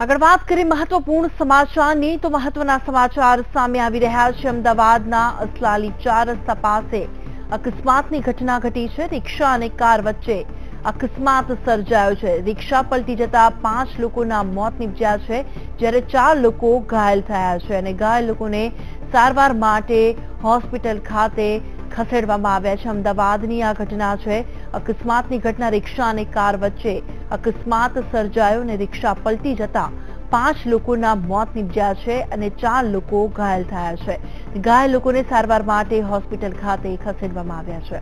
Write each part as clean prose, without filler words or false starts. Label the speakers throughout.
Speaker 1: આગળ વાત કરીએ મહત્વપૂર્ણ સમાચારની તો મહત્વના સમાચાર સામે આવી રહ્યા છે। અમદાવાદના અસલાલી 4 રસ્તા પાસે અકસ્માતની ઘટના ઘટી છે। રિક્ષા અને કાર વચ્ચે અકસ્માત સર્જાયો છે। રિક્ષા પલટી જતા 5 લોકોના મોત નીપજ્યા છે, જ્યારે 4 લોકો ઘાયલ થયા છે અને ઘાયલ લોકોને સારવાર માટે હોસ્પિટલ ખાતે ખસેડવામાં આવ્યા છે। અમદાવાદની આ ઘટના છે। અકસ્માતની ઘટના રિક્ષા અને કાર વચ્ચે અકસ્માત સર્જાયો અને રિક્ષા પલટી જતા 5 લોકોના મોત નીપજ્યા છે અને 4 લોકો ઘાયલ થયા છે। ઘાયલ લોકોને સારવાર માટે હોસ્પિટલ ખાતે ખસેડવામાં આવ્યા છે।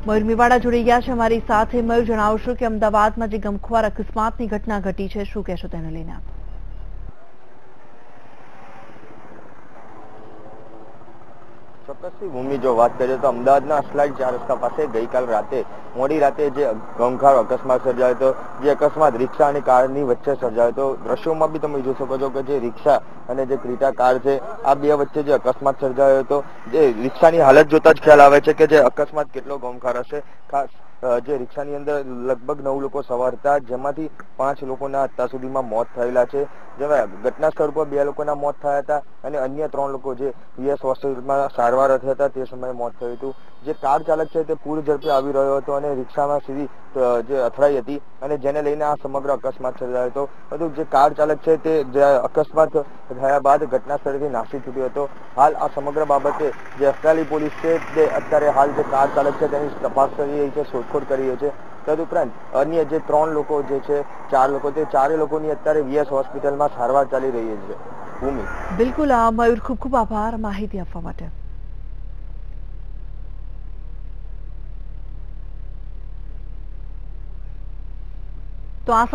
Speaker 1: મયુર મેવાડા જોડાઈ ગયા છે અમારી સાથે। મયુર, જણાવશો કે અમદાવાદમાં જે ગમખ્વાર અકસ્માતની ઘટના ઘટી છે, શું કહેશો તેને લઈને આપ?
Speaker 2: ચોક્કસથી ભૂમિ, જો વાત કરીએ તો અમદાવાદના અસલાઈ 4 રસ્તા પાસે ગઈકાલ રાતે મોડી રાતે જે ગમખ્વાર અકસ્માત સર્જાયો હતો, જે અકસ્માત રિક્ષા અને કારની વચ્ચે સર્જાયો હતો। દ્રશ્યોમાં બી તમે જોઈ શકો છો કે જે રિક્ષા અને જે ક્રેટા કાર છે, આ બે વચ્ચે જે અકસ્માત સર્જાયો હતો, જે રિક્ષાની હાલત જોતા જ ખ્યાલ આવે છે કે જે અકસ્માત કેટલો ગમખ્વાર હશે। ખાસ જે રિક્ષાની અંદર લગભગ 9 લોકો સવાર હતા, જેમાંથી 5 લોકોના અત્યાર સુધીમાં મોત થયેલા છે। જેમાં ઘટના સ્થળ પર 2 લોકોના મોત થયા હતા અને અન્ય 3 લોકો જે પીએસ હોસ્પિટલમાં સારવાર અર્થે હતા તે સમયે મોત થયું હતું। જે કાર ચાલક છે તે પૂર ઝડપે આવી રહ્યો હતો અને રિક્ષામાં સીધી જે અથડાઈ હતી અને જેને લઈને આ સમગ્ર અકસ્માત સર્જાયો હતો। પરંતુ જે કાર ચાલક છે તે અકસ્માત થયા બાદ ઘટના સ્થળેથી નાસી છૂટ્યો હતો। હાલ આ સમગ્ર બાબતે જે અસલાલી પોલીસ છે તે અત્યારે હાલ જે કાર ચાલક છે તેની તપાસ કરી રહી છે, શોધખોળ કરી રહી છે। તદુપરાંત અન્ય જે 3 લોકો જે છે, 4 લોકો, તે 4 લોકોની અત્યારે વીએસ હોસ્પિટલમાં સારવાર ચાલી રહી છે। ભૂમિ,
Speaker 1: બિલકુલ મયુર, ખૂબ ખૂબ આભાર માહિતી આપવા માટે। તો આ